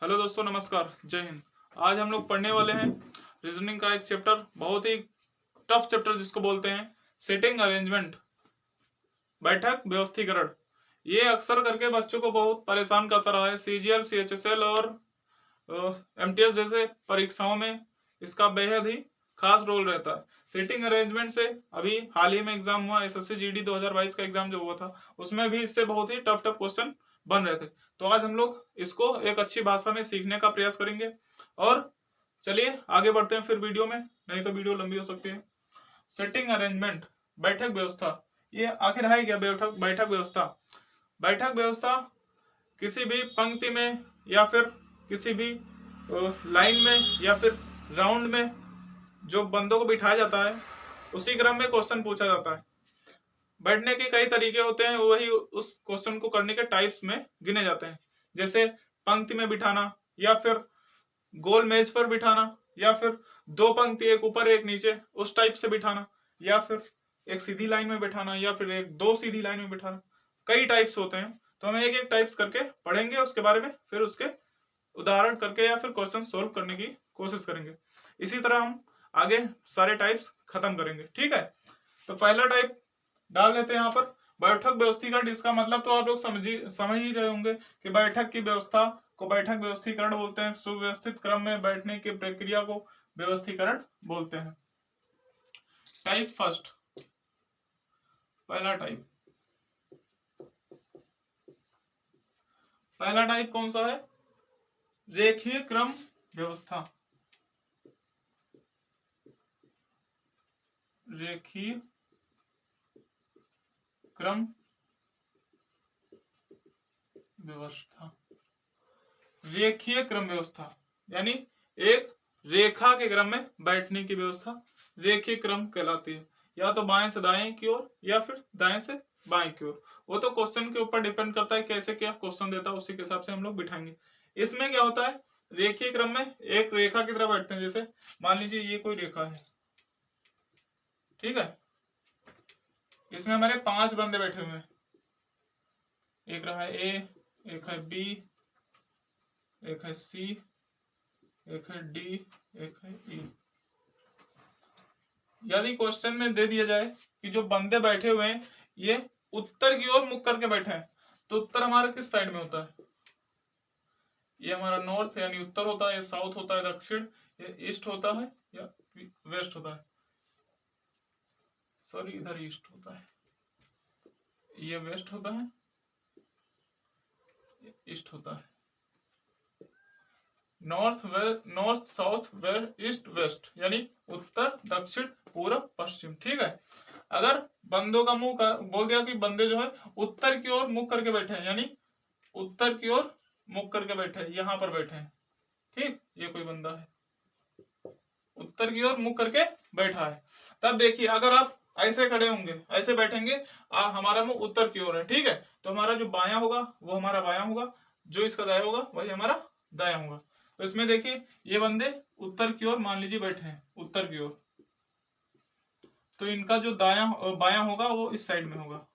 Hello दोस्तों, नमस्कार, जय हिंद। आज हम लोग पढ़ने वाले हैं रीजनिंग का एक चैप्टर, बहुत ही टफ चैप्टर जिसको बोलते हैं सेटिंग अरेंजमेंट, बैठक व्यवस्थीकरण। ये अक्सर करके बच्चों को बहुत परेशान करता रहा है। सीजीएल, सीएचएसएल और एमटीएस जैसे परीक्षाओं में इसका बेहद ही खास रोल रहता है। सेटिंग अरेंजमेंट से अभी हाल ही में एग्जाम हुआ, एसएससी जीडी 2022 का एग्जाम जो हुआ था, उसमें भी इससे बहुत ही टफ टफ क्वेश्चन बन रहे थे। तो आज हम लोग इसको एक अच्छी भाषा में सीखने का प्रयास करेंगे। और चलिए आगे बढ़ते हैं फिर वीडियो में, नहीं तो वीडियो लंबी हो सकती है। सेटिंग अरेंजमेंट, बैठक व्यवस्था। ये आखिर है क्या बैठक बैठक व्यवस्था? बैठक व्यवस्था किसी भी पंक्ति में या फिर किसी भी लाइन में या फिर राउंड में जो बंदों को बिठाया जाता है, उसी क्रम में क्वेश्चन पूछा जाता है। बैठने के कई तरीके होते हैं, वही उस क्वेश्चन को करने के टाइप्स में गिने जाते हैं। जैसे पंक्ति में बिठाना, या फिर गोल मेज पर बिठाना, या फिर दो पंक्ति एक ऊपर एक नीचे उस टाइप से बिठाना, या फिर एक सीधी लाइन में बिठाना, या फिर एक दो सीधी लाइन में बिठाना। कई टाइप्स होते हैं, तो हम एक एक टाइप्स करके पढ़ेंगे उसके बारे में, फिर उसके उदाहरण करके या फिर क्वेश्चन सोल्व करने की कोशिश करेंगे। इसी तरह हम आगे सारे टाइप्स खत्म करेंगे, ठीक है। तो पहला टाइप डाल देते हैं यहाँ पर, बैठक व्यवस्थीकरण। इसका मतलब तो आप लोग समझ ही रहे होंगे कि बैठक की व्यवस्था को बैठक व्यवस्थीकरण बोलते हैं। सुव्यवस्थित क्रम में बैठने की प्रक्रिया को व्यवस्थीकरण बोलते हैं। टाइप फर्स्ट, पहला टाइप कौन सा है? रेखीय क्रम व्यवस्था। रेखीय क्रम व्यवस्था। रेखीय क्रम व्यवस्था यानी एक रेखा के क्रम में बैठने की व्यवस्था रेखीय क्रम कहलाती है। या तो बाएं से दाएं की ओर या फिर दाएं से बाएं की ओर, वो तो क्वेश्चन के ऊपर डिपेंड करता है कैसे क्या क्वेश्चन देता है, उसी के हिसाब से हम लोग बिठाएंगे। इसमें क्या होता है, रेखीय क्रम में एक रेखा की तरह बैठते हैं। जैसे मान लीजिए ये कोई रेखा है, ठीक है, इसमें हमारे 5 बंदे बैठे हुए हैं। एक रहा है ए, एक है बी, एक है सी, एक है डी, एक है ई। यदि क्वेश्चन में दे दिया जाए कि जो बंदे बैठे हुए हैं ये उत्तर की ओर मुख करके बैठे हैं, तो उत्तर हमारा किस साइड में होता है? ये हमारा नॉर्थ यानी उत्तर होता है, या साउथ होता है दक्षिण, या ईस्ट होता है, या वेस्ट होता है। सॉरी, इधर ईस्ट होता है, ये वेस्ट होता है, ईस्ट होता है। North south west east west यानी उत्तर दक्षिण पूर्व पश्चिम, ठीक है। अगर बंदों का मुंह बोल दिया कि बंदे जो है उत्तर की ओर मुख करके बैठे हैं, यानी उत्तर की ओर मुख करके बैठे हैं, यहां पर बैठे हैं, ठीक। ये कोई बंदा है उत्तर की ओर मुख करके बैठा है, तब देखिए अगर आप ऐसे खड़े होंगे, ऐसे बैठेंगे, हमारा मुंह उत्तर की ओर है, ठीक है, तो हमारा जो बायां होगा वो हमारा बायां होगा, जो इसका दाया होगा वही हमारा दाया होगा। तो इसमें देखिए ये बंदे उत्तर की ओर मान लीजिए बैठे हैं, उत्तर की ओर, तो इनका जो दाया बायां होगा वो इस साइड में होगा,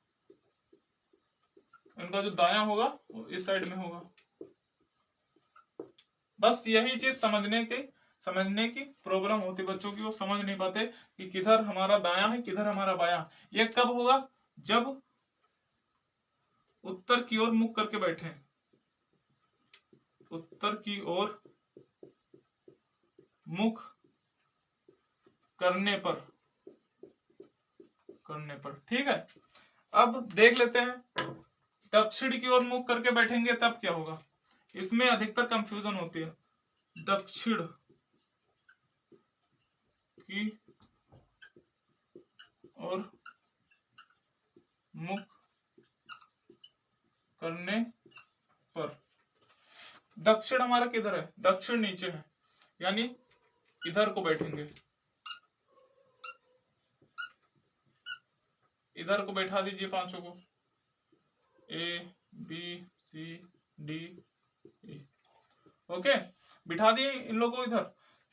इनका जो दाया होगा वो इस साइड में होगा। बस यही चीज समझने की प्रॉब्लम होती बच्चों की, वो समझ नहीं पाते कि किधर हमारा दाया है किधर हमारा बाया। ये कब होगा? जब उत्तर की ओर मुख करके बैठे, उत्तर की ओर मुख करने पर, ठीक है। अब देख लेते हैं दक्षिण की ओर मुख करके बैठेंगे तब क्या होगा। इसमें अधिकतर कंफ्यूजन होती है। दक्षिण की ओर मुख करने पर, दक्षिण हमारा किधर है? दक्षिण नीचे है, यानी इधर को बैठेंगे, इधर को बैठा दीजिए पांचों को, A B C D E, okay, बिठा दिए इन लोगों को इधर।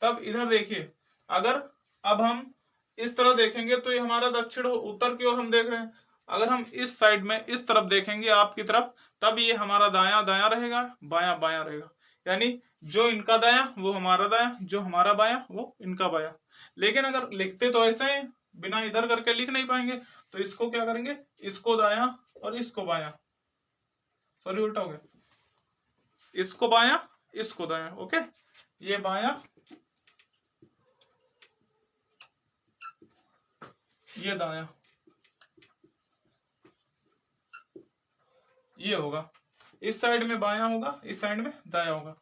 तब इधर देखिए, अगर अब हम इस तरह देखेंगे तो ये हमारा दक्षिण उत्तर की ओर हम देख रहे हैं। अगर हम इस साइड में इस तरफ देखेंगे आपकी तरफ, तब ये हमारा दाया दाया रहेगा, बाया बाया रहेगा। यानी जो इनका दाया वो हमारा दाया, जो हमारा बाया वो इनका बाया। लेकिन अगर लिखते तो ऐसे हैं, बिना इधर करके लिख नहीं पाएंगे, तो इसको क्या करेंगे, इसको दाया और इसको बाया, सॉरी उल्टा हो गया, इसको बाया इसको दाया, ओके, ये बाया ये दाया, ये होगा, इस साइड में बाया होगा, इस साइड में दाया होगा।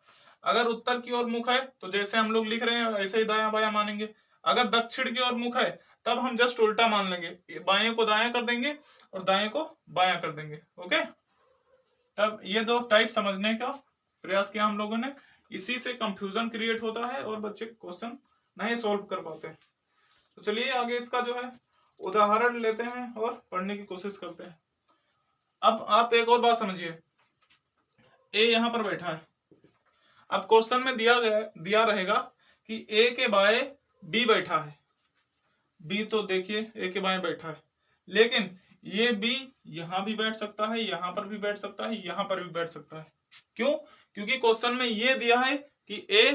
अगर उत्तर की ओर मुख है तो जैसे हम लोग लिख रहे हैं ऐसे ही दाया बाया मानेंगे। अगर दक्षिण की ओर मुख है तब हम जस्ट उल्टा मान लेंगे, बाएं को दाया कर देंगे और दाएं को बाया कर देंगे, ओके। तब ये दो टाइप समझने का प्रयास किया हम लोगों ने, इसी से कंफ्यूजन क्रिएट होता है और बच्चे क्वेश्चन नहीं सोल्व कर पाते हैं। तो चलिए आगे इसका जो है उदाहरण लेते हैं और पढ़ने की कोशिश करते हैं। अब आप एक और बात समझिए, ए यहां पर बैठा है, अब क्वेश्चन में दिया रहेगा कि ए के बाएं बी बैठा है, बी तो देखिए ए के बाएं बैठा है, लेकिन ये बी यहां भी बैठ सकता है, यहां पर भी बैठ सकता है, यहां पर भी बैठ सकता है। क्यों? क्योंकि क्वेश्चन में ये दिया है कि ए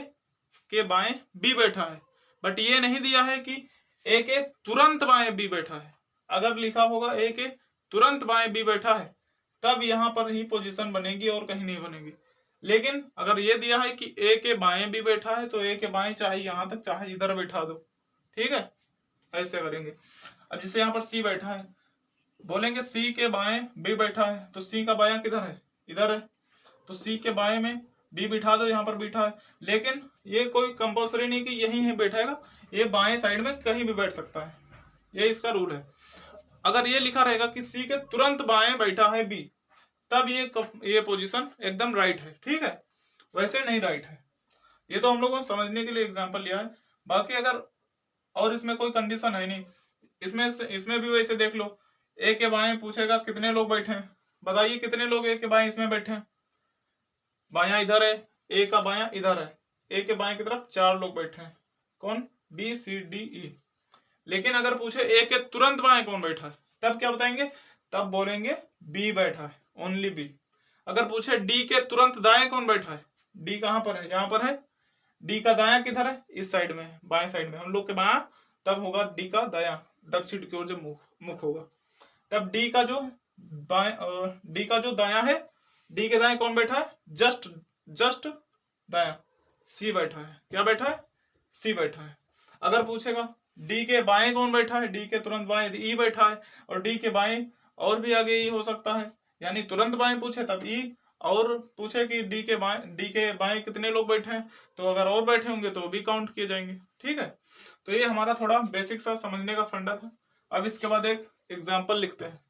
के बाएं बी बैठा है, बट ये नहीं दिया है कि ए के तुरंत बाएं बी बैठा है। अगर लिखा होगा ए के तुरंत बाएं बी बैठा है तब यहां पर ही पोजीशन बनेगी और कहीं नहीं बनेगी। लेकिन अगर ये दिया है कि ए के बाएं बी बैठा है तो ए के बाएं चाहे यहां तक चाहे इधर बैठा दो, ठीक है, ऐसे करेंगे। अब जैसे यहाँ पर सी बैठा है, बोलेंगे सी के बाएं बी बैठा है, तो सी का बायां किधर है, इधर है, तो सी के बाएं में बी बिठा दो, यहाँ पर बिठा है। लेकिन ये कोई कंपलसरी नहीं कि यही है बैठेगा, ये बाएं साइड में कहीं भी बैठ सकता है, ये इसका रूल है। अगर ये लिखा रहेगा कि सी के तुरंत बाएं बैठा है बी, तब ये पोजीशन एकदम राइट है, ठीक है, वैसे नहीं राइट है। ये तो हम लोगों को समझने के लिए एग्जांपल लिया है, बाकी अगर और इसमें कोई कंडीशन है नहीं, इसमें भी वैसे देख लो, ए के बाएं पूछेगा कितने लोग बैठे हैं, बताइए कितने लोग ए के बाएं इसमें बैठे हैं, बायां इधर है, ए का बायां इधर है, ए के बाएं की तरफ 4 लोग बैठे हैं, कौन, बी सी डी ई। लेकिन अगर पूछे ए के तुरंत बाएं कौन बैठा है, तब क्या बताएंगे, तब बोलेंगे बी बैठा है, ओनली बी। अगर पूछे डी के तुरंत दाएं कौन बैठा है, डी कहां पर है, यहां पर है, डी का दाया किधर है, इस साइड में, बाएं साइड में, हम लोग के बायां, तब होगा डी का दाया, दक्षिण की ओर जब मुख होगा, तब डी का जो दाया है, डी के दाएं कौन बैठा है, जस्ट दाया, सी बैठा है, क्या बैठा है, सी बैठा है। अगर पूछेगा डी के बाएं कौन बैठा है, डी के तुरंत बाएं ई बैठा है, और डी के बाएं और भी आगे ई हो सकता है, यानी तुरंत बाएं पूछे तब ई, और पूछे कि डी के बाएं कितने लोग बैठे हैं, तो अगर और बैठे होंगे तो भी काउंट किए जाएंगे, ठीक है। तो ये हमारा थोड़ा बेसिक सा समझने का फंडा था। अब इसके बाद एक एग्जाम्पल लिखते हैं,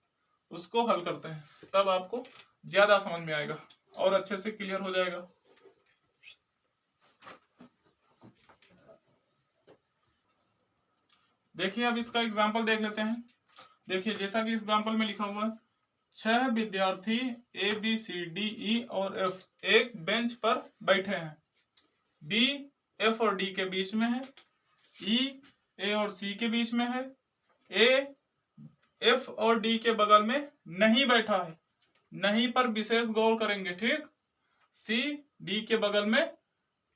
उसको हल करते हैं, तब आपको ज्यादा समझ में आएगा और अच्छे से क्लियर हो जाएगा। देखिए अब इसका एग्जाम्पल देख लेते हैं। देखिए जैसा कि एग्जाम्पल में लिखा हुआ है, 6 विद्यार्थी ए बी सी डी ई और एफ एक बेंच पर बैठे हैं, बी एफ और डी के बीच में है, ई ए और सी के बीच में है, ए एफ और डी के बगल में नहीं बैठा है, नहीं पर विशेष गौर करेंगे, ठीक, सी डी के बगल में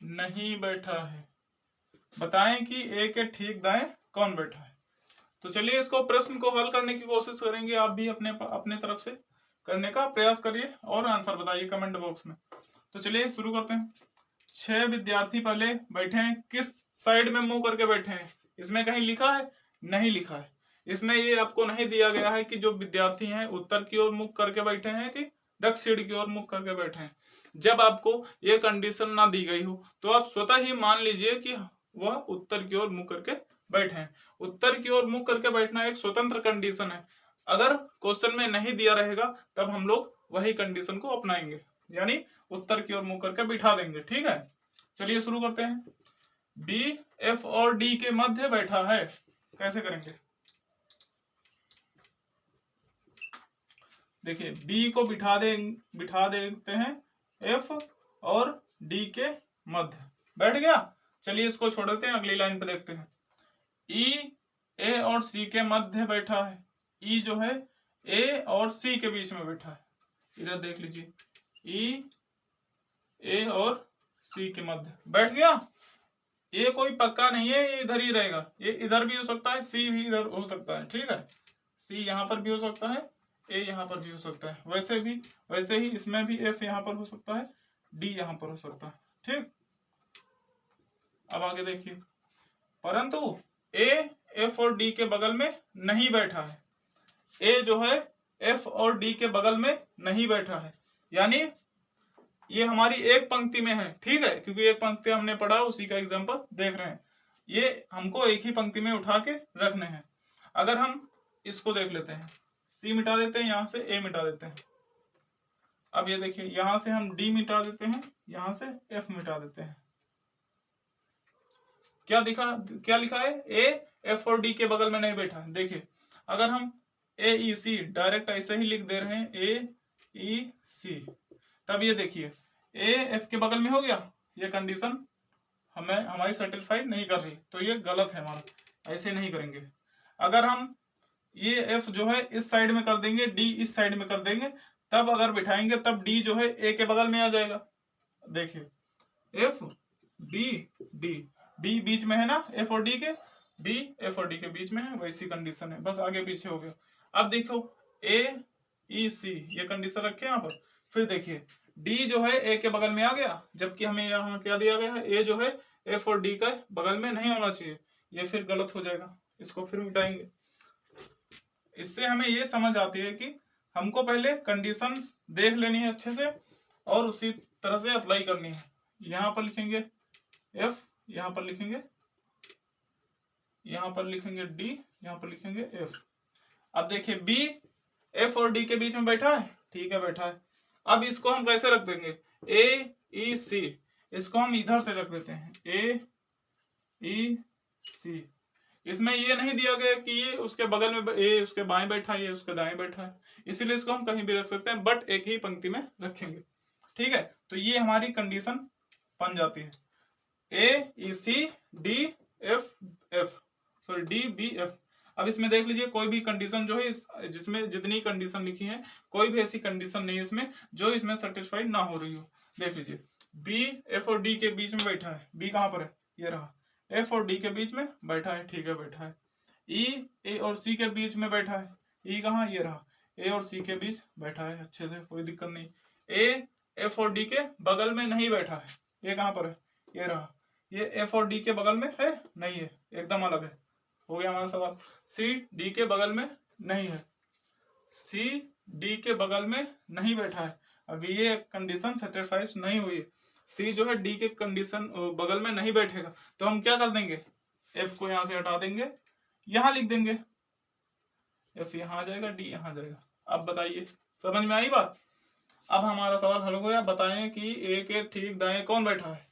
नहीं बैठा है, बताएं कि ए के ठीक दाएं कौन बैठा है। तो चलिए इसको प्रश्न को हल करने की कोशिश करेंगे, आप भी अपने तरफ से करने का प्रयास करिए और आंसर बताइए कमेंट बॉक्स में। तो चलिए शुरू करते हैं। 6 विद्यार्थी पहले बैठे हैं, किस साइड में मुंह करके बैठे हैं, इसमें कहीं लिखा है, नहीं लिखा है, इसमें ये आपको नहीं दिया गया है कि जो विद्यार्थी हैं उत्तर की ओर मुख करके बैठे हैं कि दक्षिण की ओर मुख करके बैठे हैं। जब आपको ये कंडीशन ना दी गई हो तो आप स्वतः ही मान लीजिए कि वह उत्तर की ओर मुख करके बैठे हैं। उत्तर की ओर मुख करके बैठना एक स्वतंत्र कंडीशन है, अगर क्वेश्चन में नहीं दिया रहेगा तब हम लोग वही कंडीशन को अपनाएंगे, यानी उत्तर की ओर मुख करके बिठा देंगे, ठीक है। चलिए शुरू करते हैं। बी एफ और डी के मध्य बैठा है, कैसे करेंगे, देखिए बी को बिठा देते हैं एफ और डी के मध्य, बैठ गया। चलिए इसको छोड़ देते हैं, अगली लाइन पे देखते हैं। ई ए और सी के मध्य बैठा है, ई जो है ए और सी के बीच में बैठा है, इधर देख लीजिए, ई ए और सी के मध्य बैठ गया। ये कोई पक्का नहीं है, ये इधर ही रहेगा, ये इधर भी हो सकता है, सी भी इधर हो सकता है, ठीक है। सी यहाँ पर भी हो सकता है, ए यहाँ पर भी हो सकता है, वैसे ही इसमें भी एफ यहाँ पर हो सकता है, डी यहाँ पर हो सकता है, ठीक। अब आगे देखिए, परंतु ए एफ और डी के बगल में नहीं बैठा है। ए जो है एफ और डी के बगल में नहीं बैठा है, यानी ये हमारी एक पंक्ति में है, ठीक है, क्योंकि एक पंक्ति हमने पढ़ा उसी का एग्जांपल देख रहे हैं। ये हमको एक ही पंक्ति में उठा के रखने हैं। अगर हम इसको देख लेते हैं, सी मिटा देते हैं, यहां से ए मिटा देते हैं। अब ये देखिए, यहां से हम डी मिटा देते हैं, यहां से एफ मिटा देते हैं। क्या लिखा है? ए एफ और डी के बगल में नहीं बैठा है। देखिए, अगर हम ए ई सी डायरेक्ट ऐसे ही लिख दे रहे हैं, ए ई सी, तब ये देखिए ए एफ के बगल में हो गया, ये कंडीशन हमारी सेटिस्फाइड नहीं कर रही, तो ये गलत है हमारा, ऐसे नहीं करेंगे। अगर हम ये एफ जो है इस साइड में कर देंगे, डी इस साइड में कर देंगे, तब अगर बिठाएंगे तब डी जो है ए के बगल में आ जाएगा। देखिए एफ डी डी, डी बीच में है ना एफ और डी के, डी एफ और डी के बीच में है, वैसी कंडीशन है, बस आगे पीछे हो गया। अब देखो ए ई सी, ये कंडीशन रखे यहाँ पर। फिर देखिए डी जो है ए के बगल में आ गया, जबकि हमें यहाँ क्या दिया गया है, ए जो है एफ और डी का बगल में नहीं होना चाहिए, ये फिर गलत हो जाएगा, इसको फिर मिटाएंगे। इससे हमें ये समझ आती है कि हमको पहले कंडीशंस देख लेनी है अच्छे से और उसी तरह से अप्लाई करनी है। यहाँ पर लिखेंगे एफ, यहाँ पर लिखेंगे, यहाँ पर लिखेंगे डी, यहाँ पर लिखेंगे एफ। अब देखिए बी एफ और डी के बीच में बैठा है, ठीक है बैठा है। अब इसको हम कैसे रख देंगे, ए ई सी, इसको हम इधर से रख देते हैं, ए ई सी। इसमें ये नहीं दिया गया कि ये उसके बगल में, ए उसके बाएं बैठा है, ये उसके दाएं बैठा है, इसीलिए इसको हम कहीं भी रख सकते हैं, बट एक ही पंक्ति में रखेंगे, ठीक है। तो ये हमारी कंडीशन बन जाती है, A E C D F F, sorry D B F. अब इसमें देख लीजिए कोई भी कंडीशन जो है, जिसमें जितनी कंडीशन लिखी है, कोई भी ऐसी कंडीशन नहीं है इसमें जो इसमें सेटिस्फाइड ना हो रही हो। देख लीजिए बी एफ और डी के बीच में बैठा है, बी कहाँ पर है, ये रहा, एफ और डी के बीच में बैठा है, ठीक है बैठा है। ई ए और सी के बीच में बैठा है, ई कहाँ, ये रहा, ए और सी के बीच बैठा है, अच्छे से कोई दिक्कत नहीं। ए एफ और डी के बगल में नहीं बैठा है, ये कहाँ पर है, ये रहा, ये एफ और डी के बगल में है, नहीं है, एकदम अलग है, हो गया हमारा सवाल। सी डी के बगल में नहीं है, सी डी के बगल में नहीं बैठा है, अभी ये कंडीशन सेटिस्फाइड नहीं हुई है, सी जो है डी के कंडीशन बगल में नहीं बैठेगा, तो हम क्या कर देंगे, एफ को यहां से हटा देंगे, यहां लिख देंगे, एफ यहां आ जाएगा, डी यहां जाएगा। अब बताइए समझ में आई बात। अब हमारा सवाल हल हो गया, बताएं कि ए के ठीक दाएं कौन बैठा है।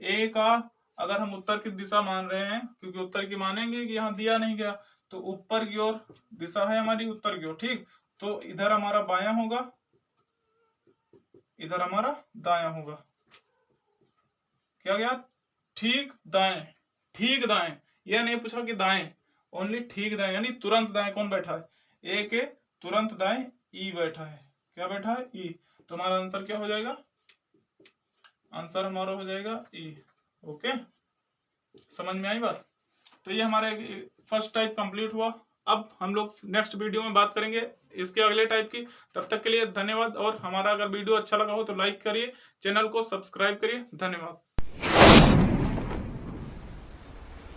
ए का अगर हम उत्तर की दिशा मान रहे हैं, क्योंकि उत्तर की मानेंगे कि यहाँ दिया नहीं गया, तो ऊपर की ओर दिशा है हमारी, उत्तर की ओर, ठीक। तो इधर हमारा बायां होगा, इधर हमारा दायां होगा, क्या गया, ठीक दाएं, ठीक दाएं, यह नहीं पूछा कि दाएं, ओनली ठीक दाएं, यानी तुरंत दाएं कौन बैठा है, ए के तुरंत दाएं ई बैठा है, क्या बैठा है, ई। तो हमारा आंसर क्या हो जाएगा, आंसर हमारा हो जाएगा ई। ओके, समझ में आई बात। तो ये हमारा फर्स्ट टाइप कंप्लीट हुआ। अब हम लोग नेक्स्ट वीडियो में बात करेंगे इसके अगले टाइप की। तब तक के लिए धन्यवाद, और हमारा अगर वीडियो अच्छा लगा हो तो लाइक करिए, चैनल को सब्सक्राइब करिए, धन्यवाद।